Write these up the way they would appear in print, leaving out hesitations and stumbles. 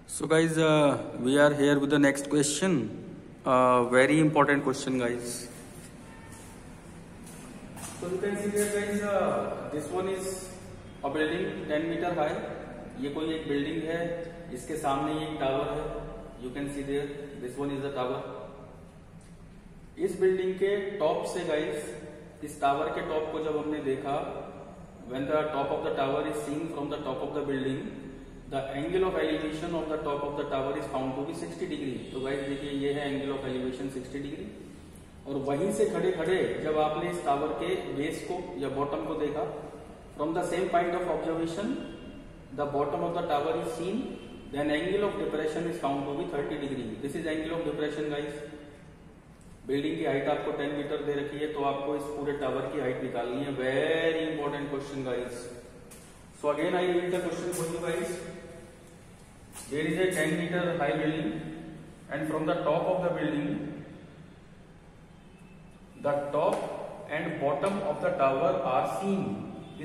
So guys, we are here with the next question. Very important question, guys. So you can see here, guys. This one is a building 10 meter high. ये कोई एक building है, इसके सामने एक tower है. You can see there. This one is the tower. इस building के टॉप से, गाइस, इस टावर के टॉप को जब हमने देखा, when the top of the tower is seen from the top of the building, the angle of elevation of the top of the tower is found to be 60 degree. तो guys देखिए, ये है angle of elevation 60 degree. और वहीं से खड़े खड़े जब आपने इस टावर के बेस को या बॉटम को देखा, from the same point of observation the bottom of the tower is seen, then angle of depression is found to be 30 degree. This is angle of depression, guys. Building की height आपको 10 metre दे रखी है, तो आपको इस पूरे tower की height निकालनी है. Very important question, guys. So again I read the question for you, guys. There is a 10 metre high building and from the top of the building the top and bottom of the tower are seen.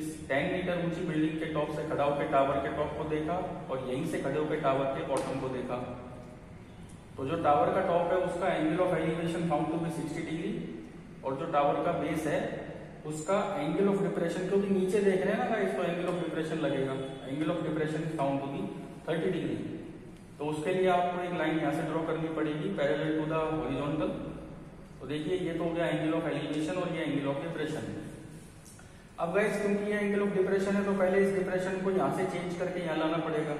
इस 10 metre ऊंची building के top से खड़ा होकर tower के top को देखा और यहीं से खड़े होकर टावर के बॉटम को देखा. तो जो टावर का टॉप है उसका angle of elevation found to be 60 degree, और जो टावर का बेस है उसका एंगल ऑफ डिप्रेशन, क्योंकि नीचे देख रहे हैं ना गाइस, तो एंगल ऑफ डिप्रेशन लगेगा. Angle of depression found to be 30 degree. तो उसके लिए आपको एक लाइन यहाँ से ड्रॉ करनी पड़ेगी पैरेलल टू द हॉरिजॉन्टल. तो देखिए, ये तो हो गया एंगल ऑफ एलिवेशन और ये एंगल ऑफ डिप्रेशन. अब गाइस, क्योंकि ये एंगल ऑफ डिप्रेशन है तो पहले इस डिप्रेशन को यहाँ से चेंज करके यहाँ लाना पड़ेगा.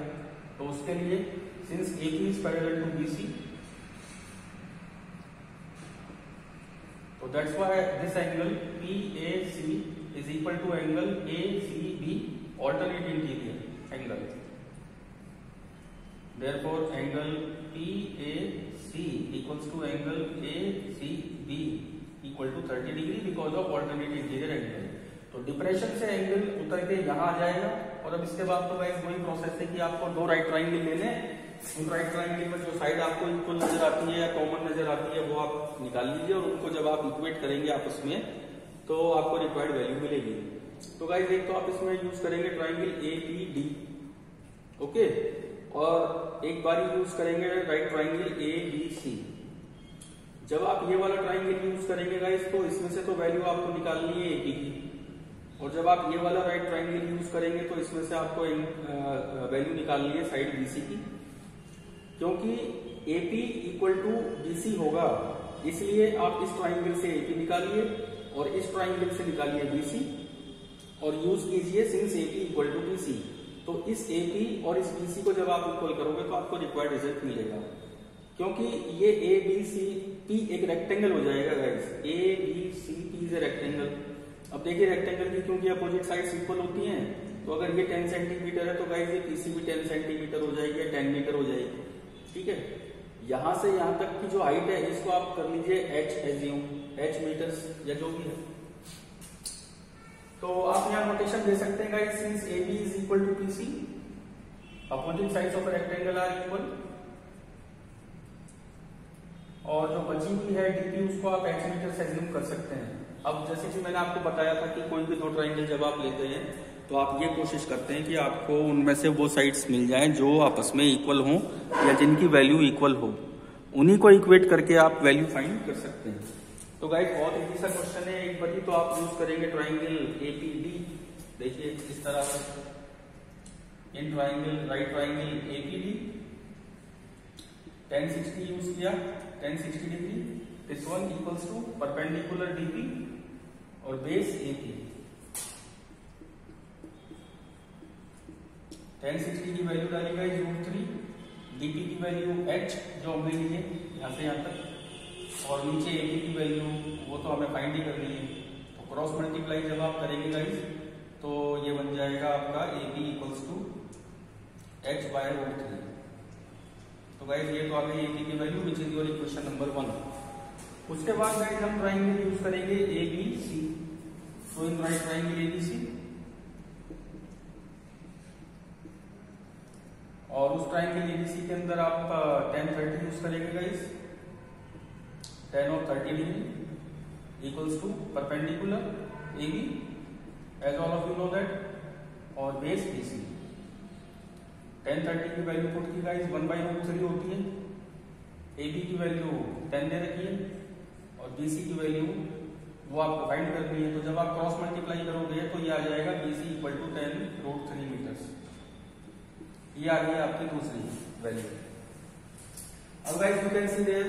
तो उसके लिए since AP is parallel to BC, so that's why this angle PAC is equal to angle ACB, alternate interior angle. Therefore, angle PAC equals to angle ACB equal to 30 degree because of alternate interior angle. तो depression से angle उतर के यहाँ आ जाएगा. और अब इसके बाद तो गाइस वही प्रोसेस है कि आपको दो राइट ट्राइंगल लेने. उन राइट ट्राइंगल में जो साइड आपको इक्वल नजर आती है या कॉमन नजर आती है वो आप निकाल लीजिए, और उनको जब आप इक्वेट करेंगे आपस में तो आपको रिक्वायर्ड वैल्यू मिलेगी. तो गाइस एक तो आप इसमें यूज करेंगे ट्राइंगल ABD, ओके, और एक बार यूज करेंगे राइट ट्राइंगल ABC. जब आप ये वाला ट्राइंगल यूज करेंगे गाइस, तो इसमें से तो वैल्यू आपको निकालनी है AP की, और जब आप ये वाला राइट ट्राइंगल यूज करेंगे तो इसमें से आपको वैल्यू निकालनी है साइड BC की. क्योंकि AP इक्वल टू BC होगा, इसलिए आप इस ट्राइंगल से AP निकालिए और इस ट्राइंगल से निकालिए BC और यूज कीजिए since AP equal to BC. तो इस AP और इस BC को जब आप इक्वल करोगे तो आपको रिक्वायर्ड रिजल्ट मिलेगा. क्योंकि ये ABCP एक रेक्टेंगल हो जाएगा guys. ABCP is a rectangle. अब देखिए, रेक्टेंगल की क्योंकि अपोजिट साइड्स इक्वल होती हैं, तो अगर ये 10 सेंटीमीटर है तो गाइस ये PC भी 10 सेंटीमीटर हो जाएगी या 10 मीटर हो जाएगी. ठीक है, यहां से यहां तक की जो हाइट है इसको आप कर लीजिए H एज्यूम, H मीटर्स या जो भी है. तो आप यहां नोटेशन दे सकते हैं guys, since AB is equal to PC, opposite sides of rectangle are equal, और जो बची हुई है DP उसको आप H मीटर्स एज्यूम कर सकते हैं. अब जैसे कि मैंने आपको बताया था कि कोई भी दो ट्राइंगल जब आप लेते हैं तो आप ये कोशिश करते हैं कि आपको उनमें से वो साइड्स मिल जाएं जो आपस में इक्वल हों या जिनकी वैल्यू इक्वल हो. उन्हीं को इक्वेट करके आप वैल्यू फाइंड कर सकते हैं. तो गाइस बहुत इजी सा क्वेश्चन है. एक बार तो आप यूज करेंगे ट्राइंगल APD. देखिए इस तरह से in triangle right triangle APD 1060 use किया, 1060 degree. This one equals to perpendicular DP और बेस AP. 1060 की वैल्यू डाली गई √3, DP की वैल्यू H जो हमने ली है यहाँ से यहाँ तक, और नीचे AP की वैल्यू वो तो हमें फाइंड ही करनी है. तो क्रॉस मल्टीप्लाई जब आप करेंगे गाइस तो ये बन जाएगा आपका AP equals to H by √3. तो गाइस ये तो आ गई AP की value which is your equation number 1. उसके बाद गाइस हम ट्राइंगल यूज करेंगे ABC. तो इन राइट ट्राइंगल ABC, और उस ट्राइंगल ABC के अंदर आप 10-30 यूज करेंगे गाइस. 10 और 30 degree equals to perpendicular AB as all of you know that, और बेस BC. 1030 की वैल्यू पुट की गाइस 1/√3 होती है। AB की वैल्यू 10 दे रखी है और BC की वैल्यू वो आपको फाइंड करनी है। तो जब आप क्रॉस मल्टीप्लाई करोगे तो ये आ जाएगा BC = 10√3 मीटर्स। ये आ गई आपकी दूसरी वैल्यू। अब guys you can see there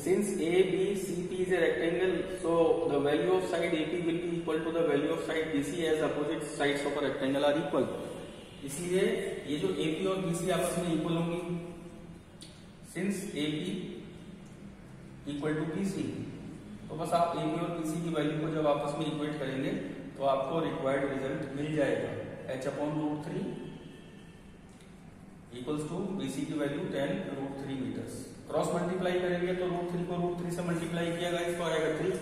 since ABCP is a rectangle, so the value of side AP will be equal to the value of side BC as opposite sides of a rectangle are equal. इसलिए ये जो AP और BC आपस में equal होंगी, since AP equal to BC, तो बस आप AP और BC की वैल्यू को जब आपस में इक्वेट करेंगे तो आपको रिक्वायर्ड रिजल्ट मिल जाएगा। h/√3 इक्वल्स टू BC की वैल्यू 10√3 मीटर्स। क्रॉस मल्टीप्लाई करेंगे तो √3 को √3 से मल्टीप्लाई किया गया, इसको आएगा 3,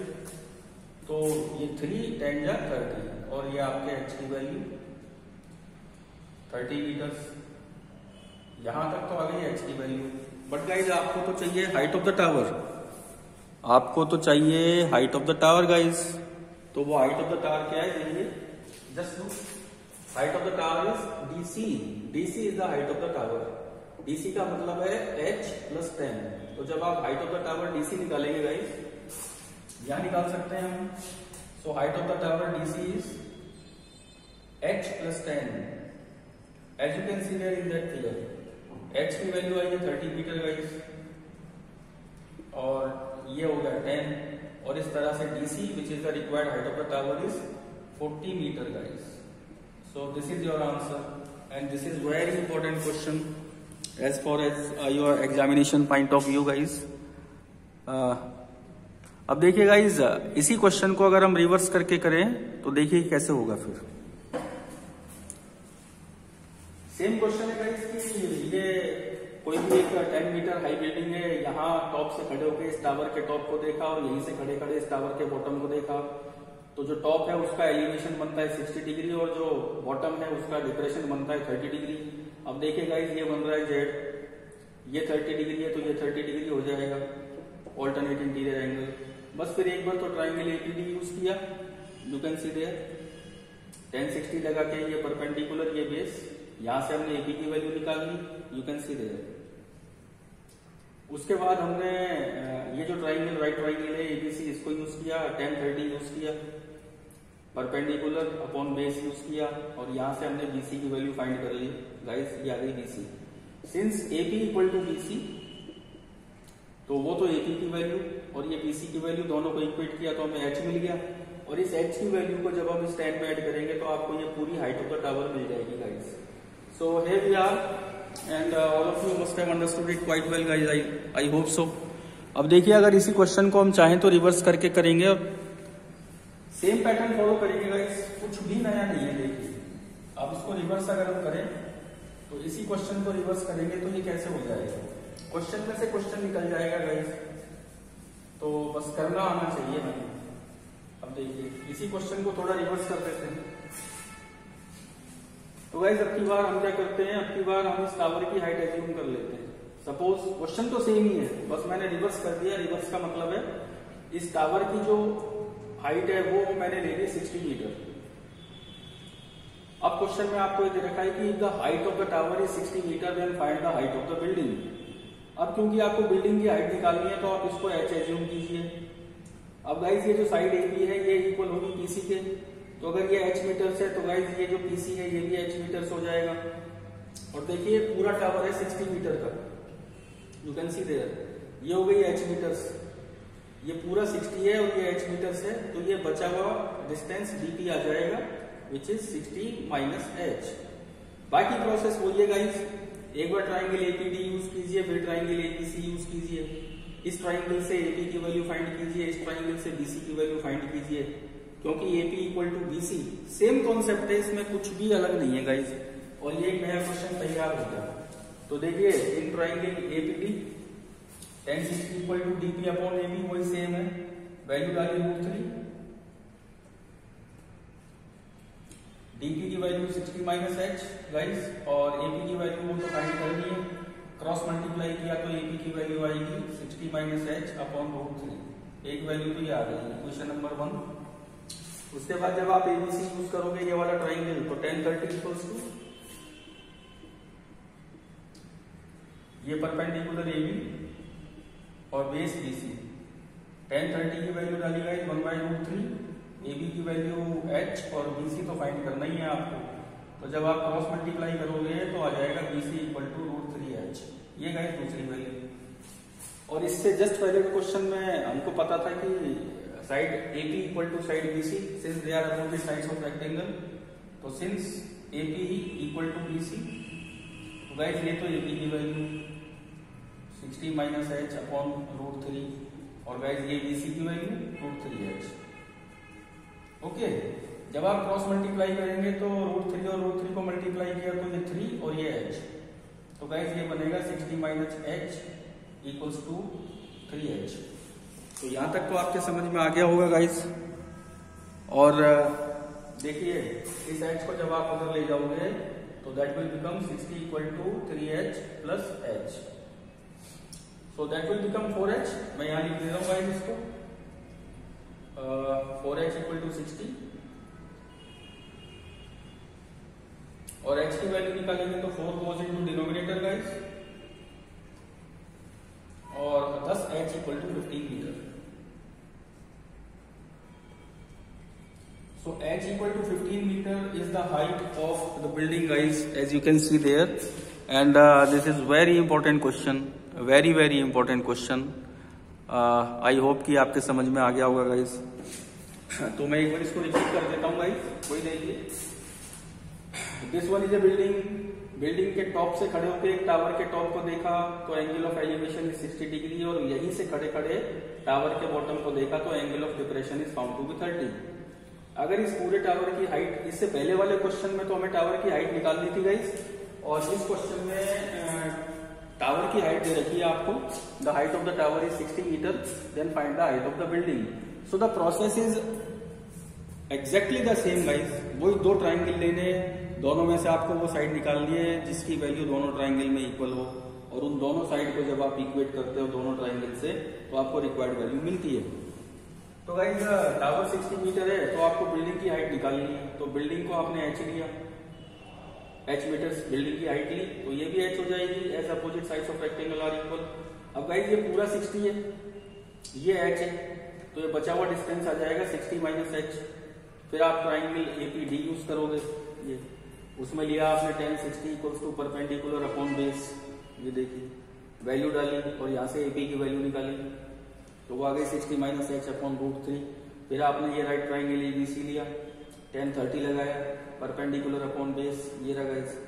तो ये 3 10 जा 30 और ये आपके h की वैल्यू 30 मीटर्स। यहां तक तो आ गई h की वैल्यू। बट गाइज आपको तो चाहिए हाइट ऑफ द टावर, आपको तो चाहिए height of the tower guys. तो वो हाइट ऑफ द टावर क्या है, देखिए just look, height of the tower is DC। DC is the height of the tower. DC का मतलब है h + 10। तो जब आप height of the tower DC निकालेंगे गाइस, यहां निकाल सकते हैं हम। So height of the tower DC is h + 10 as you can see there in that figure. h की वैल्यू आई है 30 मीटर गाइस और ये हो गया 10 और इस तरह से DC which is the required height of the tower is 40 metre guys. So this is your answer and this is very important question as far as your examination point of view guys. अब देखिए guys, इसी question को अगर हम reverse करके करें तो देखिए कैसे होगा। फिर सेम क्वेश्चन है गाइज कि ये कोई भी एक 10 मीटर हाई बिल्डिंग है, यहाँ टॉप से खड़े होकर इस टावर के टॉप को देखा और यहीं से खड़े खड़े इस टावर के बॉटम को देखा। तो जो टॉप है उसका एलिवेशन बनता है 60 डिग्री और जो बॉटम है उसका डिप्रेशन बनता है 30 डिग्री। अब देखिए गाइस, ये बन रहा है Z, ये 30 डिग्री है तो ये 30 डिग्री हो जाएगा ऑल्टरनेट इंटीरियर एंगल। बस फिर एक बार तो ट्राइंगल APD यूज किया, यू कैन सी देयर 1060 लगा के ये परपेंडिकुलर, ये बेस, यहां से हमने AP की वैल्यू निकाल ली, यू कैन सी देयर। उसके बाद हमने ये जो ट्राइंगल राइट ट्राइंगल है ABC, इसको यूज किया, 1030 यूज किया, परपेंडिकुलर अपॉन बेस यूज किया और यहां से हमने BC की वैल्यू फाइंड कर ली गाइस, ये आ गई BC। सिंस AP = BC, तो वो तो AP की वैल्यू और ये BC की वैल्यू दोनों को इक्वेट किया तो हमें h मिल गया और इस h की वैल्यू को जब हम इस 10 में ऐड करेंगे तो आपको ये पूरी हाइट ऑफ द टावर मिल जाएगी guys. So here we are and all of you must have understood it quite well guys, I hope so. अब देखिए, अगर इसी क्वेश्चन को हम चाहें तो रिवर्स करके करेंगे और सेम पैटर्न फॉलो करेंगे गाइस, कुछ भी नया नहीं है। देखिए अब इसको रिवर्स अगर हम करें तो इसी क्वेश्चन को रिवर्स करेंगे तो ये कैसे हो जाएगा, क्वेश्चन में से क्वेश्चन निकल जाएगा गाइस, तो बस करना आना चाहिए हमें। अब देखिए इसी क्वेश्चन को थोड़ा रिवर्स कर देते हैं। तो गाइस अब की बार हम क्या करते हैं, अब की बार हम इस टावर की हाइट एज्यूम कर लेते हैं। सपोज क्वेश्चन तो सेम ही है, बस मैंने रिवर्स कर दिया। रिवर्स का मतलब है इस टावर की जो हाइट है वो मैंने ले ली 60 मीटर। अब क्वेश्चन में आपको ये दे रखा है कि the height of the tower is 60 metre, then find the height of the building. अब क्योंकि आपको बिल्डिंग की हाइट निकालनी है तो आप इसको h एज्यूम कीजिए। अब गाइस ये जो साइड AP है ये इक्वल होगी PC के, तो अगर ये h मीटर्स है तो गाइस ये जो PC है ये भी h मीटर्स हो जाएगा। और देखिए पूरा टावर है 60 मीटर का, यू कैन सी देयर, ये हो गई h मीटर्स, ये पूरा 60 है और ये h मीटर्स है, तो ये बचा हुआ डिस्टेंस DP आ जाएगा विच इज 60 - h। बाकी प्रोसेस वही है गाइस, एक बार ट्राइंगल APD यूज कीजिए, फिर ट्राइंगल ABC यूज कीजिए, इस ट्राइंगल से AP की वैल्यू फाइंड कीजिए, इस ट्राइंगल से BC की वैल्यू फाइंड कीजिए, क्योंकि AP = BC सेम कॉन्सेप्ट है, इसमें कुछ भी अलग नहीं है गाइस। और ये एक नया क्वेश्चन तैयार हो गया। तो देखिए इन ट्राइंगल APD 1060 = DP/AB वही सेम है, वैल्यू डाली √3, DP की वैल्यू 60 - h गाइस और AP की वैल्यू वो तो फाइंड करनी है, क्रॉस मल्टीप्लाई किया तो AP की वैल्यू आएगी 60 - h/√3। एक वैल्यू तो ये आ गई क्वेश्चन नंबर 1। उसके बाद जब आप ABC यूज करोगे ये वाला ट्राइंगल, तो 1030 = ये परपेंडिकुलर ए बी और बेस बी सी। tan 30 की वैल्यू डाली गई 1/√3, ए बी की वैल्यू h और बी सी तो फाइंड करना ही है आपको। तो जब आप क्रॉस मल्टीप्लाई करोगे तो आ जाएगा B C equal to √3h। ये गाइस दूसरी वैल्यू। और इससे जस्ट पहले के क्वेश्चन में हमको पता था कि side A P equal to side B C since they are opposite sides of rectangle. तो since A P equal to B C, तो गाइस ये तो ए पी की वैल्यू 60 माइनस h अपॉन √3 और गाइस ये बी सी की value √3h। Okay, जब आप क्रॉस मल्टीप्लाई करेंगे तो √3 और √3 को मल्टीप्लाई किया तो ये 3 और ये h, तो गाइस ये बनेगा 60 minus h equals to 3h। तो यहां तक तो आपके समझ में आ गया होगा गाइस। और देखिए इस h को जब आप उधर ले जाओगे तो that will become 60 equal to 3h plus h, so that will become 4h। मैं यहां लिख दे रहा हूं गाइस इसको 4h इक्वल टू 60 और h की वैल्यू निकालेंगे तो 4 गोज इनटू डिनोमिनेटर गाइस और 10h equal to 15 metre. So h equal to 15 meter is the height of the building guys, as you can see there, and this is very important question, very important question. I hope कि आपके समझ में आ गया होगा guys. तो मैं एक बार इसको रिपीट कर देता हूँ गाइस, वही देखिए। This one is a building के टॉप से खड़े होकर एक टावर के टॉप को देखा तो angle of elevation is 60 degree और यहीं से खड़े खड़े टावर के बॉटम को देखा तो angle of depression is found to be 30। अगर इस पूरे टावर की हाइट, इससे पहले वाले क्वेश्चन में तो हमें टावर की हाइट निकालनी थी गाइस, और इस क्वेश्चन में टावर की हाइट दे रखी है आपको, the height of the tower is 60 metre, then find the height of the building. So the process is exactly the same guys. वही दो ट्राइंगल लेने, दोनों में से आपको वो साइड निकालनी है जिसकी वैल्यू दोनों ट्राइंगल में इक्वल हो, और उन दोनों साइड को जब आप इक्वेट करते हो दोनों ट्राइंगल से तो आपको रिक्वायर्ड वैल्यू मिलती है। तो गाइस टावर 60 मीटर है तो आपको बिल्डिंग की हाइट निकालनी है, तो बिल्डिंग को आपने h लिया, h मीटर्स बिल्डिंग की हाइट ली, तो ये भी h हो जाएगी as opposite sides of rectangle are equal. अब गाइस ये पूरा 60 है, ये h है, तो ये बचा हुआ डिस्टेंस आ जाएगा 60 माइनस h। फिर आप ट्राइंगल APD यूज करोगे, ये उसमें लिया आपने tan 60 equals to perpendicular upon base, ये देखिए वैल्यू डाली और यहाँ से AP की वैल्यू निकाली तो वो आ गई 60 माइनस h अपॉन √3। फिर आपने ये राइट ट्राइंगल ABC लिया, tan 30 लगाया, परपेंडिकुलर अपॉन बेस, ये रहा गाइस,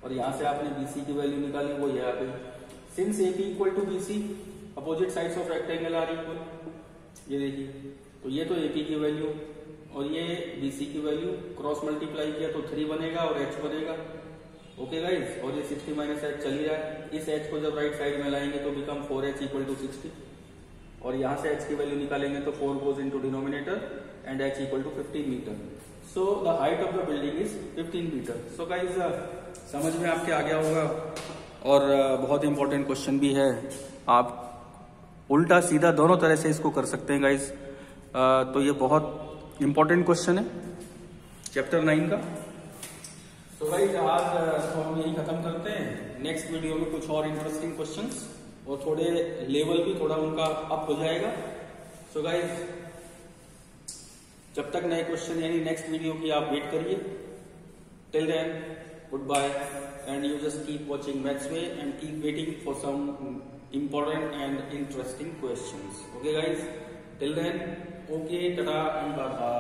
और यहाँ से आपने BC की वैल्यू निकाली, वो ये आ गई। Since AP equal to BC opposite sides of rectangle are equal, ये देखिए, तो ये तो AP की वैल्यू और ये BC की वैल्यू क्रॉस मल्टीप्लाई किया तो 3 बनेगा और h बनेगा। ओके गाइस, और ये 60 माइनस h चल ही रहा है, इस h को जब राइट साइड में लाएंगे तो बिकम 4h इक्वल टू 60 और यहाँ से h की वैल्यू निकालेंगे तो 4 goes into denominator and h equal to 15 metre. So the height of the building is 15 metre. So guys समझ में आपके आ गया होगा, और बहुत इंपॉर्टेंट क्वेश्चन भी है, आप उल्टा सीधा दोनों तरह से इसको कर सकते हैं गाइस। तो ये बहुत इंपॉर्टेंट क्वेश्चन है चैप्टर 9 का। तो गाइस आज तो हम यही खत्म करते हैं, नेक्स्ट वीडियो में कुछ और इंटरेस्टिंग क्वेश्चंस और थोड़े लेवल भी थोड़ा उनका अप हो जाएगा। सो गाइस जब तक नए क्वेश्चन यानी नेक्स्ट वीडियो की आप वेट करिए। Till then goodbye and you just keep watching Maths Way and keep waiting for some important and interesting questions. Okay guys, till then, okay, tada and bye bye.